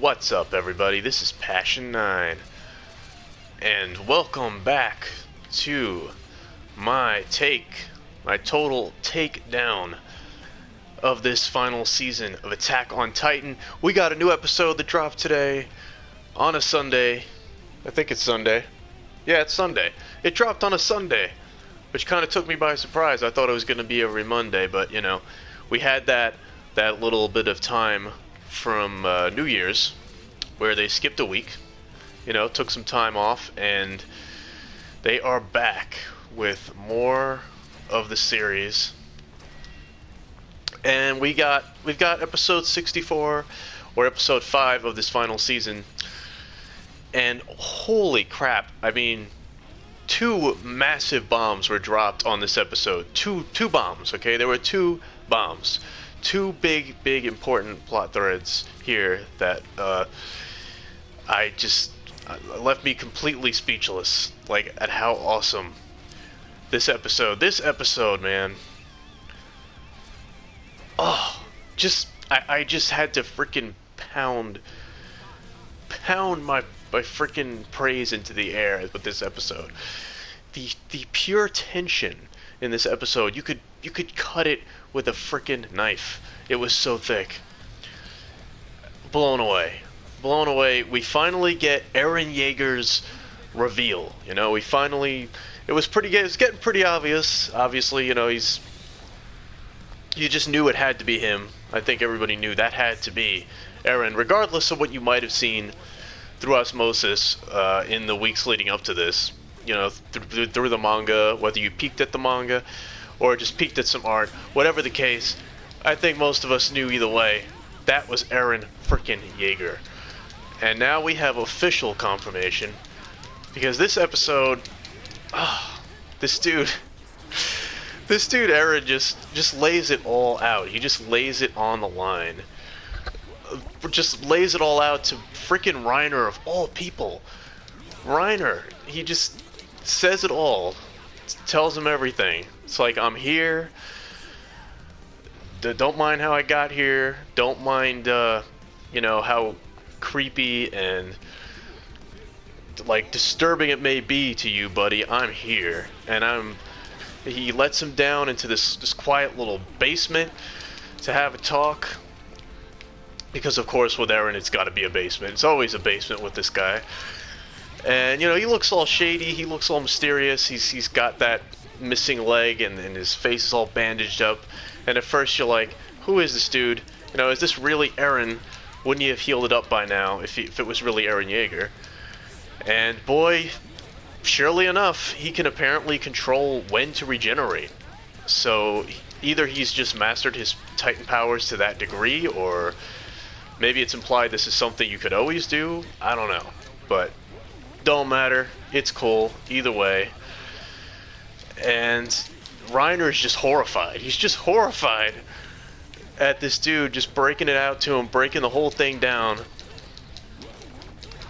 What's up, everybody? This is Passion9, and welcome back to my total takedown of this final season of Attack on Titan. We got a new episode that dropped today on a Sunday. I think it's Sunday. Yeah, it's Sunday. It dropped on a Sunday, which kind of took me by surprise. I thought it was going to be every Monday, but you know, we had that little bit of time from New Year's where they skipped a week, you know, took some time off, and they are back with more of the series. And we've got episode 64 or episode 5 of this final season. And holy crap, I mean, 2 massive bombs were dropped on this episode. Two bombs, okay? There were 2 bombs. 2 big important plot threads here that left me completely speechless, like, at how awesome this episode, man. Oh, I just had to freaking pound my freaking praise into the air with this episode. The pure tension in this episode, you could cut it with a freaking knife. It was so thick. Blown away. We finally get Eren Yeager's reveal. You know, it was getting pretty obvious. Obviously, you know, you just knew it had to be him. I think everybody knew that had to be Eren, regardless of what you might have seen through osmosis in the weeks leading up to this. You know, through the manga, whether you peeked at the manga or just peeked at some art, whatever the case, I think most of us knew either way. That was Eren frickin' Yeager. And now we have official confirmation, because this episode, this dude Eren just lays it all out. He just lays it on the line. Just lays it all out to frickin' Reiner of all people. Reiner, he just says it all. Tells him everything. It's like, I'm here. Don't mind how I got here. Don't mind, you know, how creepy and like disturbing it may be to you, buddy. I'm here, and he lets him down into this quiet little basement to have a talk, because of course with Eren it's got to be a basement. It's always a basement with this guy. And you know, he looks all shady, he looks all mysterious. He's got that missing leg, and his face is all bandaged up, and at first you're like, who is this dude? You know, is this really Eren? Wouldn't he have healed it up by now if it was really Eren Yeager? And boy, surely enough, he can apparently control when to regenerate. So either he's just mastered his Titan powers to that degree, or maybe it's implied this is something you could always do. I don't know, but don't matter. It's cool either way. And Reiner is just horrified. He's just horrified at this dude just breaking it out to him, breaking the whole thing down.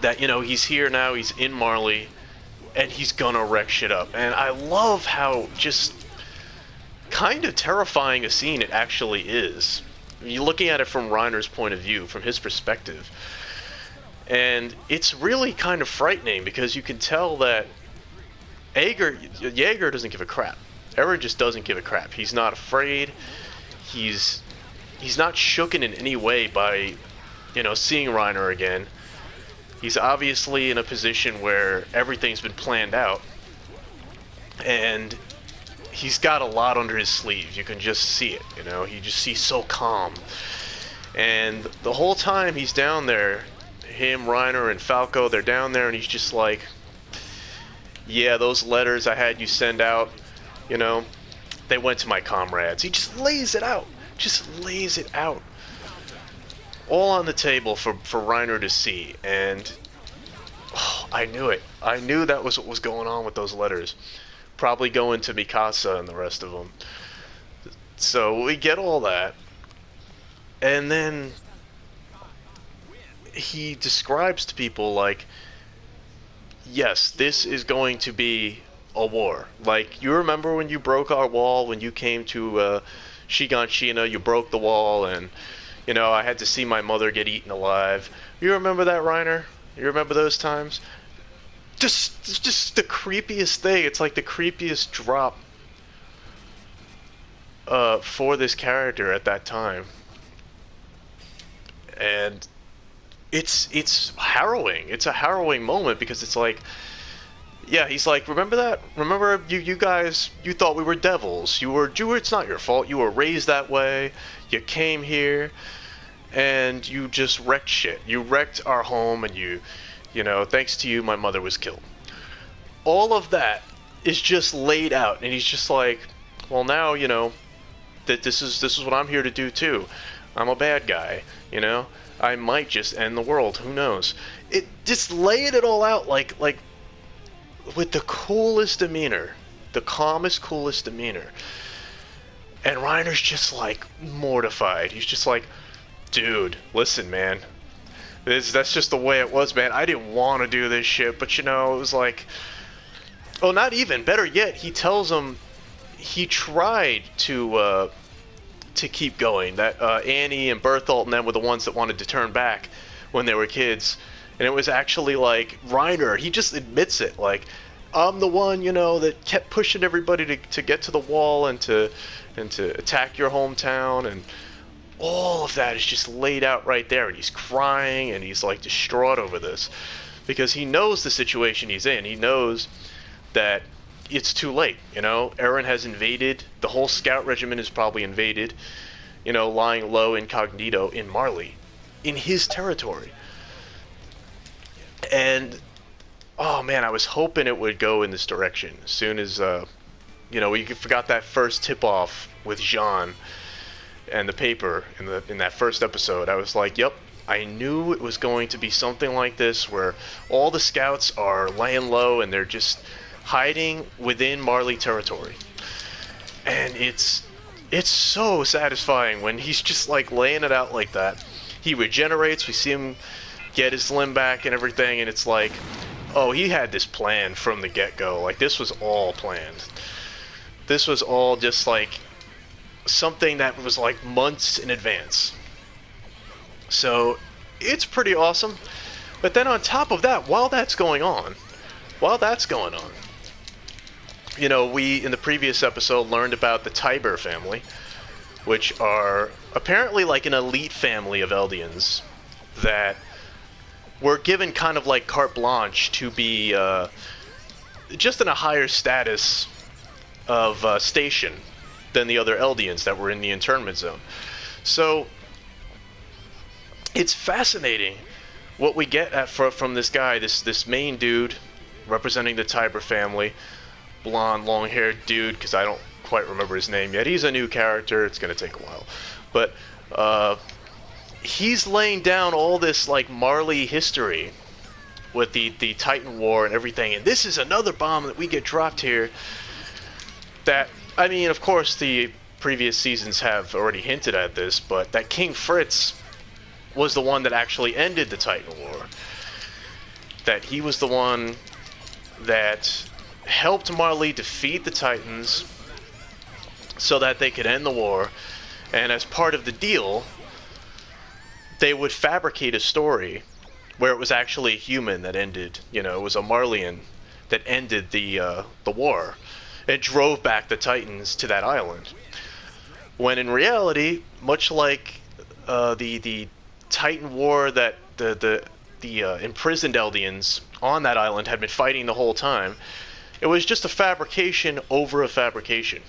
That, you know, he's here now, he's in Marley, and he's gonna wreck shit up. And I love how just kind of terrifying a scene it actually is. You're looking at it from Reiner's point of view, from his perspective. And it's really kind of frightening, because you can tell that Yeager doesn't give a crap. Eren just doesn't give a crap. He's not afraid. He's not shooken in any way by, you know, seeing Reiner again. He's obviously in a position where everything's been planned out, and he's got a lot under his sleeve. You can just see it, you know. He's so calm. And the whole time he's down there, him, Reiner, and Falco, they're down there, and he's just like, yeah, those letters I had you send out, you know, they went to my comrades. He just lays it out. All on the table for Reiner to see. And I knew it. I knew that was what was going on with those letters. Probably going to Mikasa and the rest of them. So we get all that. And then he describes to people like, yes, this is going to be a war. Like, you remember when you broke our wall, when you came to Shiganshina, you broke the wall, and You know, I had to see my mother get eaten alive. You remember that, Reiner? You remember those times? Just the creepiest thing. It's like the creepiest drop for this character at that time. And it's harrowing. It's a harrowing moment because it's like, yeah, he's like, remember that? Remember you guys, you thought we were devils. You were, it's not your fault. You were raised that way. You came here and you just wrecked shit. You wrecked our home, and you know, thanks to you, my mother was killed. All of that is just laid out, and he's just like, well, now, you know, that this is what I'm here to do too. I'm a bad guy, you know? I might just end the world, who knows? It just laying it all out like with the coolest demeanor, the calmest, coolest demeanor. And Reiner's just like mortified. He's just like, dude, listen, man. That's just the way it was, man. I didn't want to do this shit, but you know, it was like, oh, not even. Better yet, he tells him he tried to keep going. That Annie and Berthold and them were the ones that wanted to turn back when they were kids. And it was actually like Reiner, he just admits it, like, I'm the one, you know, that kept pushing everybody to get to the wall and to attack your hometown, and all of that is just laid out right there, and he's crying and he's like distraught over this because he knows the situation he's in. He knows that it's too late, you know. Eren has invaded, the whole scout regiment is probably invaded, you know, lying low incognito in Marley, in his territory. And oh man, I was hoping it would go in this direction as soon as you know, we forgot that first tip-off with Jean and the paper in that first episode. I was like, yep, I knew it was going to be something like this, where all the scouts are laying low and they're just hiding within Marley territory. And it's so satisfying when he's just like laying it out like that. He regenerates, we see him get his limb back and everything, and it's like, oh, he had this plan from the get-go. Like, this was all planned. This was all just like something that was like months in advance. So it's pretty awesome. But then on top of that, while that's going on, you know, we in the previous episode learned about the Tybur family, which are apparently like an elite family of Eldians that were given kind of like carte blanche to be just in a higher status of station than the other Eldians that were in the internment zone. So it's fascinating what we get from this guy, this main dude representing the Tybur family, blonde, long-haired dude, because I don't quite remember his name yet. He's a new character. It's going to take a while. But he's laying down all this like Marley history with the Titan War and everything. And this is another bomb that we get dropped here that, I mean, of course, the previous seasons have already hinted at this, but that King Fritz was the one that actually ended the Titan War. That he was the one that helped Marley defeat the Titans so that they could end the war. And as part of the deal, they would fabricate a story where it was actually a human that ended, you know, it was a Marleyan that ended the war. It drove back the Titans to that island. When in reality, much like the Titan War that the imprisoned Eldians on that island had been fighting the whole time, it was just a fabrication over a fabrication.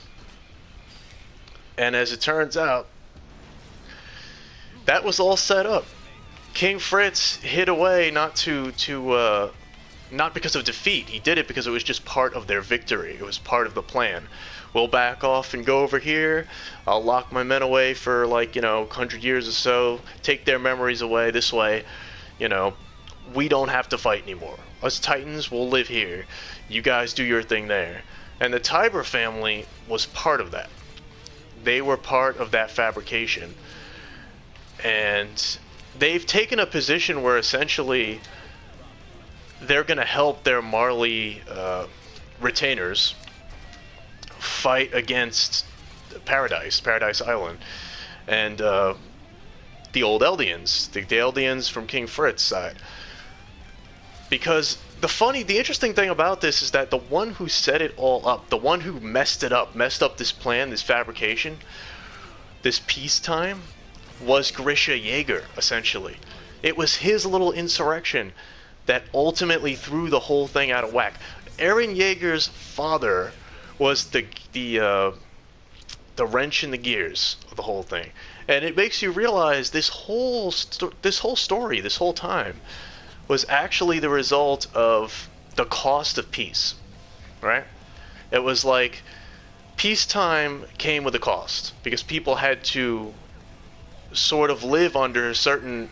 And as it turns out, that was all set up. King Fritz hid away not because of defeat. He did it because it was just part of their victory. It was part of the plan. We'll back off and go over here. I'll lock my men away for like, you know, 100 years or so. Take their memories away this way. You know, we don't have to fight anymore. Us Titans will live here. You guys do your thing there. And the Tybur family was part of that. They were part of that fabrication. And they've taken a position where essentially they're going to help their Marley retainers fight against Paradise Island. And the old Eldians, the Eldians from King Fritz's side. Because the interesting thing about this is that the one who set it all up, the one who messed up this plan, this fabrication, this peacetime, was Grisha Yeager, essentially. It was his little insurrection that ultimately threw the whole thing out of whack. Eren Yeager's father was the wrench in the gears of the whole thing, and it makes you realize this whole story, this whole time, was actually the result of the cost of peace, right? It was like peacetime came with a cost because people had to sort of live under certain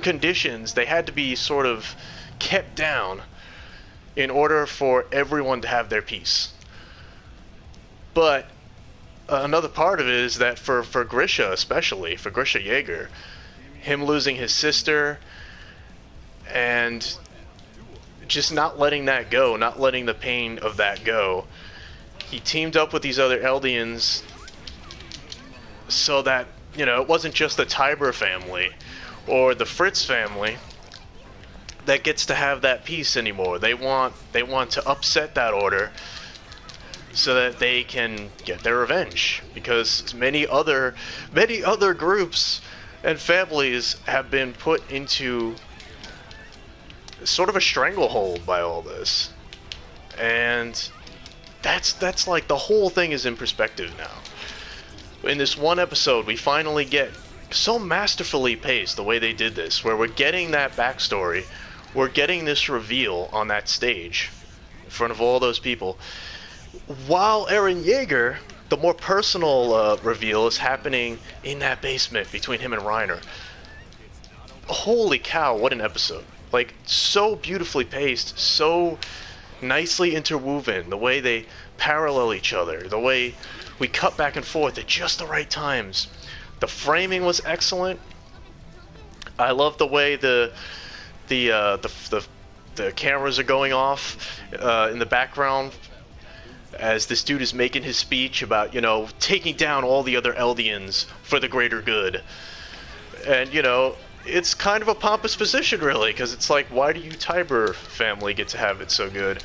conditions. They had to be sort of kept down in order for everyone to have their peace. But another part of it is that for Grisha, especially for Grisha Yeager, him losing his sister and just not letting that go, not letting the pain of that go, he teamed up with these other Eldians so that, you know, it wasn't just the Tiber family or the Fritz family that gets to have that peace anymore. They want to upset that order so that they can get their revenge, because many other groups and families have been put into sort of a stranglehold by all this. And that's like the whole thing is in perspective now. In this one episode, we finally get so masterfully paced the way they did this, where we're getting that backstory, we're getting this reveal on that stage in front of all those people, while Eren Yeager, the more personal reveal is happening in that basement between him and Reiner. Holy cow, what an episode. Like, so beautifully paced, so nicely interwoven, the way they parallel each other, the way we cut back and forth at just the right times. The framing was excellent. I love the way the cameras are going off in the background as this dude is making his speech about, you know, taking down all the other Eldians for the greater good. And, you know, it's kind of a pompous position, really, because it's like, why do you Tiber family get to have it so good?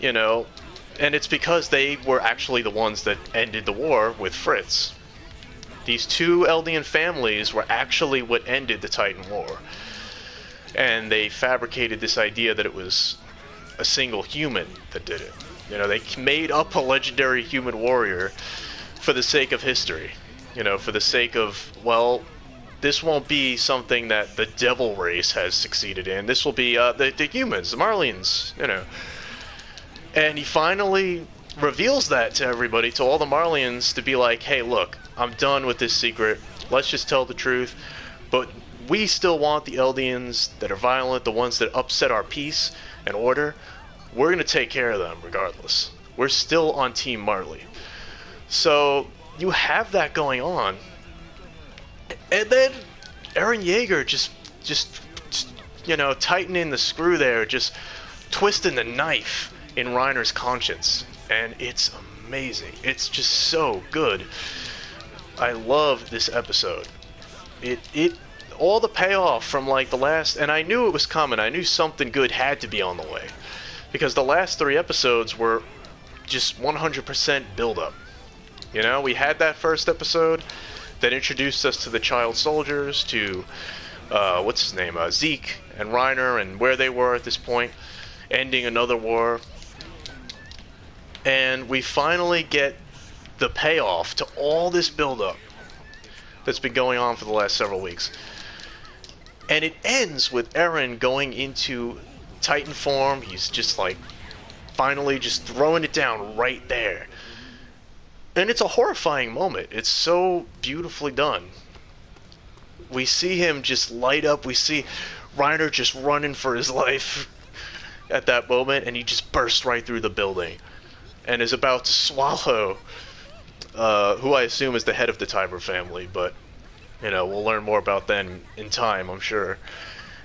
You know, and it's because they were actually the ones that ended the war with Fritz. These two Eldian families were actually what ended the Titan War. And they fabricated this idea that it was a single human that did it. You know, they made up a legendary human warrior for the sake of history. You know, for the sake of, well, this won't be something that the devil race has succeeded in. This will be the humans, the Marleyans, you know. And he finally reveals that to everybody, to all the Marleyans, to be like, hey, look, I'm done with this secret. Let's just tell the truth. But we still want the Eldians that are violent, the ones that upset our peace and order. We're going to take care of them regardless. We're still on Team Marley. So you have that going on. And then Eren Yeager just you know, tightening the screw there, just twisting the knife in Reiner's conscience. And it's amazing. It's just so good. I love this episode. It all the payoff from like the last, and I knew it was coming. I knew something good had to be on the way, because the last 3 episodes were just 100% build-up. You know, we had that first episode that introduced us to the child soldiers, to what's his name, Zeke and Reiner, and where they were at this point, ending another war. And we finally get the payoff to all this build-up that's been going on for the last several weeks. And it ends with Eren going into Titan form. He's just like finally just throwing it down right there. And it's a horrifying moment. It's so beautifully done. We see him just light up. We see Reiner just running for his life at that moment, and he just bursts right through the building and is about to swallow who I assume is the head of the Tiber family, but you know, we'll learn more about that in time, I'm sure.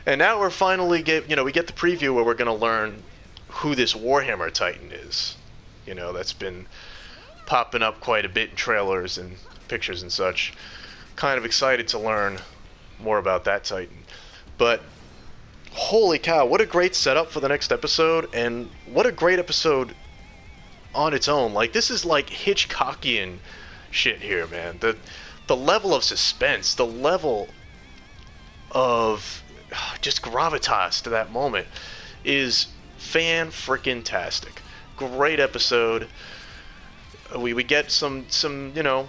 And now we're finally we get the preview where we're going to learn who this Warhammer Titan is. You know, that's been popping up quite a bit in trailers and pictures and such. Kind of excited to learn more about that Titan. But holy cow, what a great setup for the next episode, and what a great episode on its own. Like, this is like Hitchcockian shit here, man. The level of suspense, the level of just gravitas to that moment is fan-freaking-tastic. Great episode. We get some you know,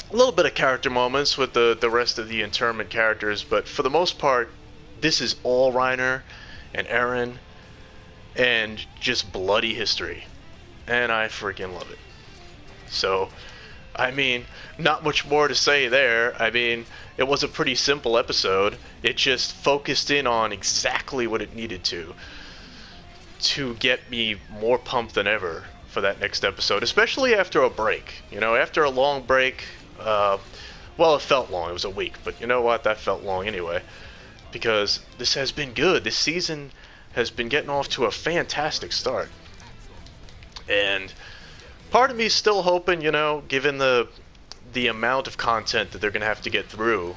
a little bit of character moments with the rest of the internment characters, but for the most part, this is all Reiner and Eren and just bloody history. And I freaking love it. So, I mean, not much more to say there. I mean, it was a pretty simple episode. It just focused in on exactly what it needed to get me more pumped than ever for that next episode, especially after a break. You know, after a long break, well, it felt long. It was a week, but you know what? That felt long anyway, because this has been good. This season has been getting off to a fantastic start. And part of me is still hoping, you know, given the amount of content that they're going to have to get through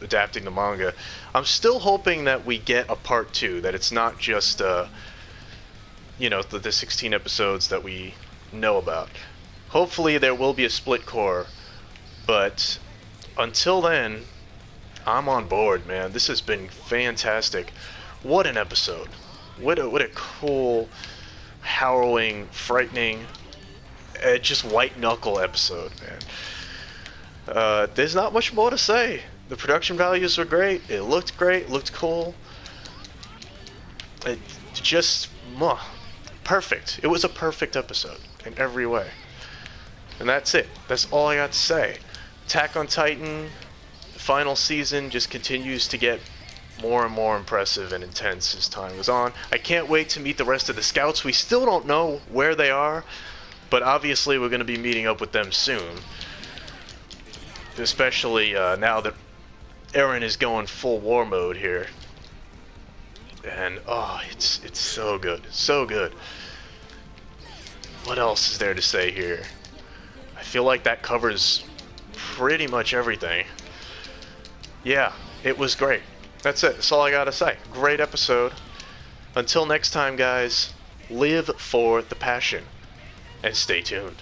adapting the manga, I'm still hoping that we get a part 2, that it's not just, you know, the 16 episodes that we know about. Hopefully there will be a split core, but until then, I'm on board, man. This has been fantastic. What an episode. What a cool, harrowing, frightening, just white knuckle episode, man. There's not much more to say. The production values were great. It looked great. Looked cool. It just perfect. It was a perfect episode in every way. And that's it. That's all I got to say. Attack on Titan, final season, just continues to get more and more impressive and intense as time goes on. I can't wait to meet the rest of the scouts. We still don't know where they are, but obviously we're going to be meeting up with them soon. Especially now that Eren is going full war mode here. And, oh, it's so good. So good. What else is there to say here? I feel like that covers pretty much everything. Yeah, it was great. That's it. That's all I gotta say. Great episode. Until next time, guys, live for the passion and stay tuned.